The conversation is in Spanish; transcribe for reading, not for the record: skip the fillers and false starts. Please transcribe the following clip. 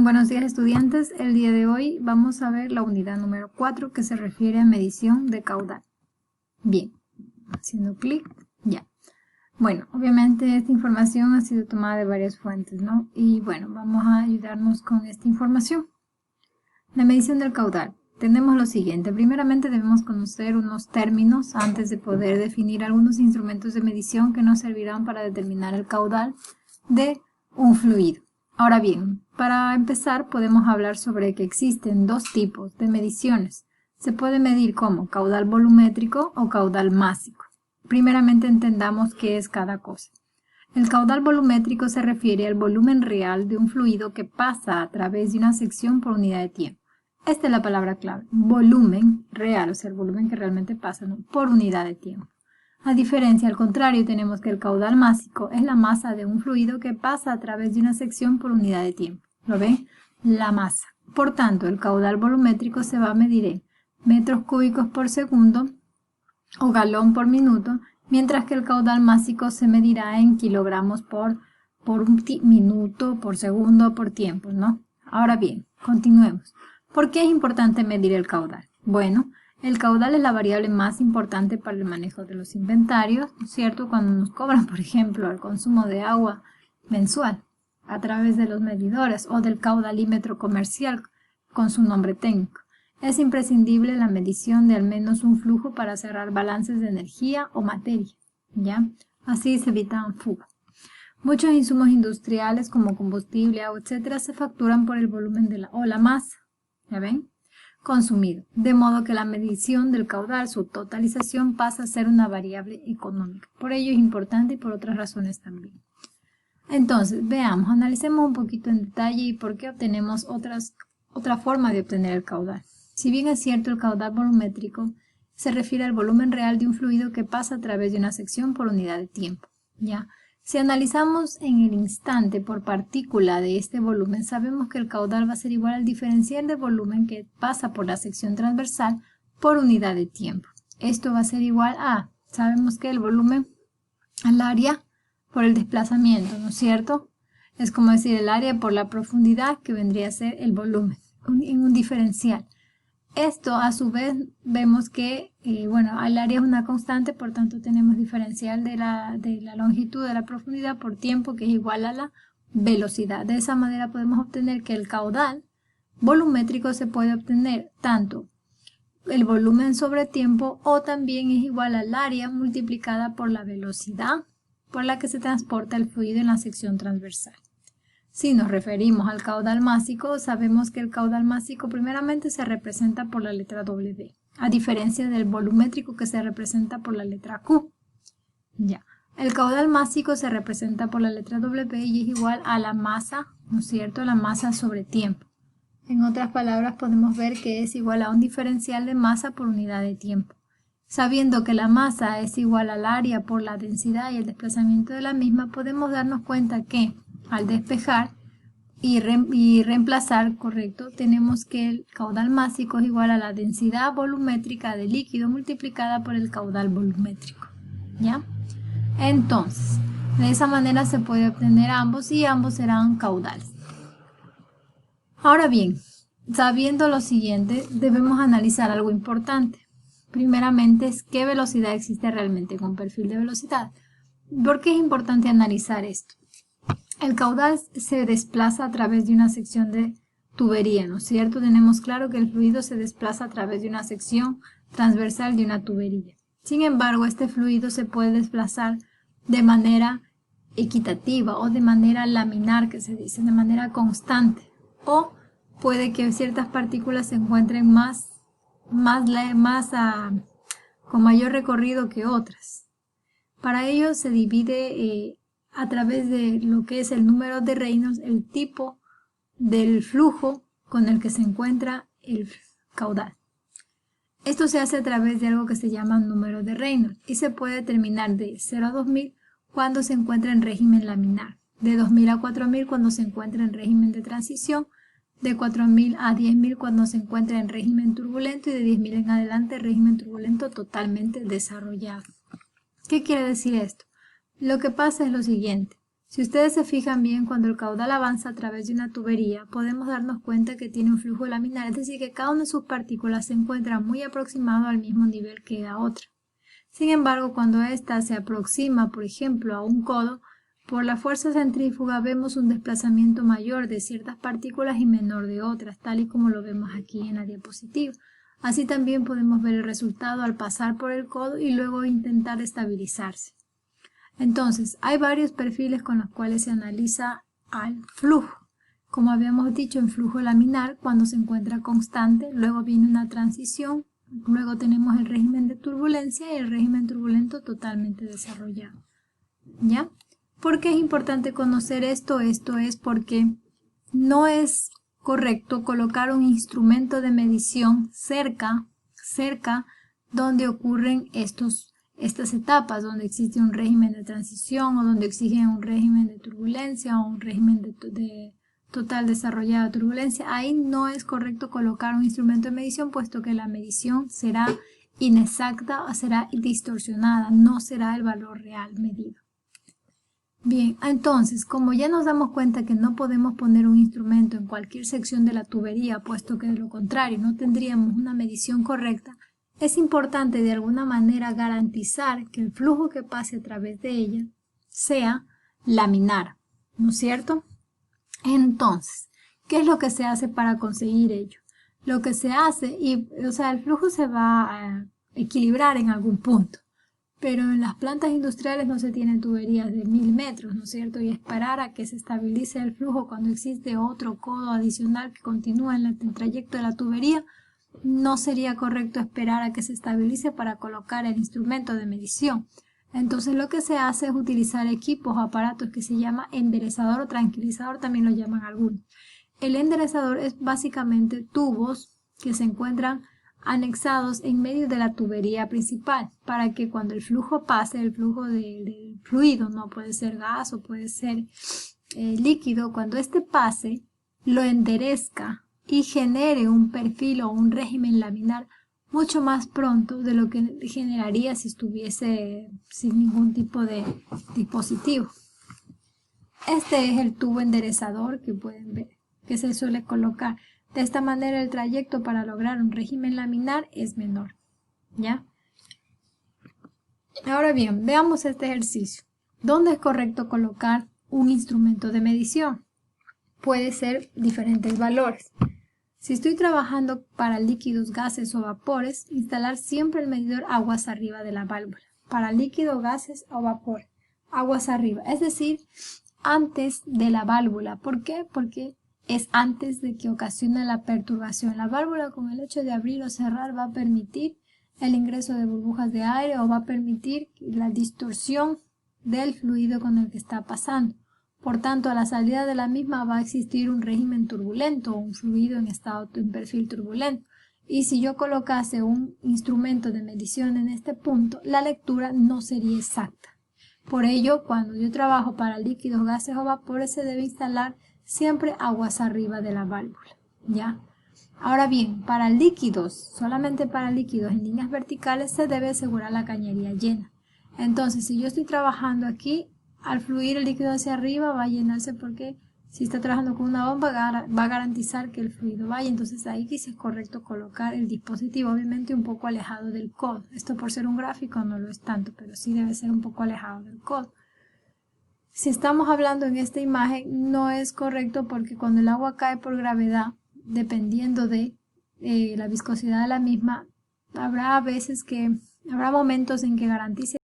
Buenos días estudiantes, el día de hoy vamos a ver la unidad número 4 que se refiere a medición de caudal. Bien, haciendo clic, ya. Bueno, obviamente esta información ha sido tomada de varias fuentes, ¿no? Y bueno, vamos a ayudarnos con esta información. La medición del caudal. Tenemos lo siguiente, primeramente debemos conocer unos términos antes de poder definir algunos instrumentos de medición que nos servirán para determinar el caudal de un fluido. Ahora bien, para empezar podemos hablar sobre que existen dos tipos de mediciones. Se puede medir como caudal volumétrico o caudal másico. Primeramente entendamos qué es cada cosa. El caudal volumétrico se refiere al volumen real de un fluido que pasa a través de una sección por unidad de tiempo. Esta es la palabra clave, volumen real, o sea, el volumen que realmente pasa, ¿no?, por unidad de tiempo. A diferencia, al contrario, tenemos que el caudal másico es la masa de un fluido que pasa a través de una sección por unidad de tiempo. ¿Lo ven? La masa. Por tanto, el caudal volumétrico se va a medir en metros cúbicos por segundo o galón por minuto, mientras que el caudal másico se medirá en kilogramos por minuto, por segundo, por tiempo, ¿no? Ahora bien, continuemos. ¿Por qué es importante medir el caudal? Bueno, el caudal es la variable más importante para el manejo de los inventarios, ¿no es cierto? Cuando nos cobran, por ejemplo, el consumo de agua mensual a través de los medidores o del caudalímetro comercial con su nombre técnico. Es imprescindible la medición de al menos un flujo para cerrar balances de energía o materia, ¿ya? Así se evitan fugas. Muchos insumos industriales como combustible, agua, etc. se facturan por el volumen de la masa, ¿ya ven?, consumido, de modo que la medición del caudal, su totalización, pasa a ser una variable económica. Por ello es importante y por otras razones también. Entonces, veamos, analicemos un poquito en detalle y por qué obtenemos otra forma de obtener el caudal. Si bien es cierto, el caudal volumétrico se refiere al volumen real de un fluido que pasa a través de una sección por unidad de tiempo, ¿ya? Si analizamos en el instante por partícula de este volumen, sabemos que el caudal va a ser igual al diferencial de volumen que pasa por la sección transversal por unidad de tiempo. Esto va a ser igual a, sabemos que el volumen al área por el desplazamiento, ¿no es cierto? Es como decir el área por la profundidad, que vendría a ser el volumen, en un diferencial. Esto a su vez vemos que, el área es una constante, por tanto tenemos diferencial de la longitud de la profundidad por tiempo, que es igual a la velocidad. De esa manera podemos obtener que el caudal volumétrico se puede obtener tanto el volumen sobre tiempo o también es igual al área multiplicada por la velocidad por la que se transporta el fluido en la sección transversal. Si nos referimos al caudal másico, sabemos que el caudal másico primeramente se representa por la letra W, a diferencia del volumétrico que se representa por la letra Q. Ya. El caudal másico se representa por la letra W y es igual a la masa, ¿no es cierto?, la masa sobre tiempo. En otras palabras, podemos ver que es igual a un diferencial de masa por unidad de tiempo. Sabiendo que la masa es igual al área por la densidad y el desplazamiento de la misma, podemos darnos cuenta que al despejar y reemplazar, correcto, tenemos que el caudal másico es igual a la densidad volumétrica del líquido multiplicada por el caudal volumétrico, ¿ya? Entonces, de esa manera se puede obtener ambos y ambos serán caudales. Ahora bien, sabiendo lo siguiente, debemos analizar algo importante. Primeramente es qué velocidad existe realmente con perfil de velocidad. ¿Por qué es importante analizar esto? El caudal se desplaza a través de una sección de tubería, ¿no es cierto? Tenemos claro que el fluido se desplaza a través de una sección transversal de una tubería. Sin embargo, este fluido se puede desplazar de manera equitativa o de manera laminar, que se dice, de manera constante. O puede que ciertas partículas se encuentren con mayor recorrido que otras. Para ello se divide a través de lo que es el número de Reynolds, el tipo del flujo con el que se encuentra el caudal. Esto se hace a través de algo que se llama número de Reynolds y se puede determinar de 0 a 2000 cuando se encuentra en régimen laminar, de 2000 a 4000 cuando se encuentra en régimen de transición, de 4000 a 10000 cuando se encuentra en régimen turbulento y de 10000 en adelante régimen turbulento totalmente desarrollado. ¿Qué quiere decir esto? Lo que pasa es lo siguiente. Si ustedes se fijan bien, cuando el caudal avanza a través de una tubería, podemos darnos cuenta que tiene un flujo laminar, es decir, que cada una de sus partículas se encuentra muy aproximado al mismo nivel que la otra. Sin embargo, cuando ésta se aproxima, por ejemplo, a un codo, por la fuerza centrífuga vemos un desplazamiento mayor de ciertas partículas y menor de otras, tal y como lo vemos aquí en la diapositiva. Así también podemos ver el resultado al pasar por el codo y luego intentar estabilizarse. Entonces, hay varios perfiles con los cuales se analiza al flujo. Como habíamos dicho, en flujo laminar, cuando se encuentra constante, luego viene una transición, luego tenemos el régimen de turbulencia y el régimen turbulento totalmente desarrollado. ¿Ya? ¿Por qué es importante conocer esto? Esto es porque no es correcto colocar un instrumento de medición cerca donde ocurren estas etapas, donde existe un régimen de transición o donde exige un régimen de turbulencia o un régimen de total desarrollado de turbulencia. Ahí no es correcto colocar un instrumento de medición, puesto que la medición será inexacta o será distorsionada, no será el valor real medido. Bien, entonces, como ya nos damos cuenta que no podemos poner un instrumento en cualquier sección de la tubería, puesto que de lo contrario no tendríamos una medición correcta, es importante de alguna manera garantizar que el flujo que pase a través de ella sea laminar, ¿no es cierto? Entonces, ¿qué es lo que se hace para conseguir ello? Lo que se hace, el flujo se va a equilibrar en algún punto. Pero en las plantas industriales no se tienen tuberías de 1000 metros, ¿no es cierto? Y esperar a que se estabilice el flujo cuando existe otro codo adicional que continúa en el trayecto de la tubería, no sería correcto esperar a que se estabilice para colocar el instrumento de medición. Entonces lo que se hace es utilizar equipos o aparatos que se llama enderezador o tranquilizador, también lo llaman algunos. El enderezador es básicamente tubos que se encuentran anexados en medio de la tubería principal para que cuando el flujo pase, el flujo del fluido, no puede ser gas o puede ser líquido, cuando este pase lo enderezca y genere un perfil o un régimen laminar mucho más pronto de lo que generaría si estuviese sin ningún tipo de dispositivo. Este es el tubo enderezador que pueden ver, que se suele colocar. De esta manera el trayecto para lograr un régimen laminar es menor, ¿ya? Ahora bien, veamos este ejercicio. ¿Dónde es correcto colocar un instrumento de medición? Puede ser diferentes valores. Si estoy trabajando para líquidos, gases o vapores, instalar siempre el medidor aguas arriba de la válvula. Para líquidos, gases o vapor, aguas arriba, es decir, antes de la válvula. ¿Por qué? Porque es antes de que ocasione la perturbación. La válvula, con el hecho de abrir o cerrar, va a permitir el ingreso de burbujas de aire o va a permitir la distorsión del fluido con el que está pasando. Por tanto, a la salida de la misma va a existir un régimen turbulento o un fluido en perfil turbulento. Y si yo colocase un instrumento de medición en este punto, la lectura no sería exacta. Por ello, cuando yo trabajo para líquidos, gases o vapores, se debe instalar siempre aguas arriba de la válvula, ¿ya? Ahora bien, para líquidos, solamente para líquidos en líneas verticales, se debe asegurar la cañería llena. Entonces, si yo estoy trabajando aquí, al fluir el líquido hacia arriba va a llenarse porque si está trabajando con una bomba va a garantizar que el fluido vaya. Entonces ahí sí es correcto colocar el dispositivo, obviamente un poco alejado del codo. Esto por ser un gráfico no lo es tanto, pero sí debe ser un poco alejado del codo. Si estamos hablando en esta imagen, no es correcto porque cuando el agua cae por gravedad, dependiendo de la viscosidad de la misma, habrá momentos en que garantice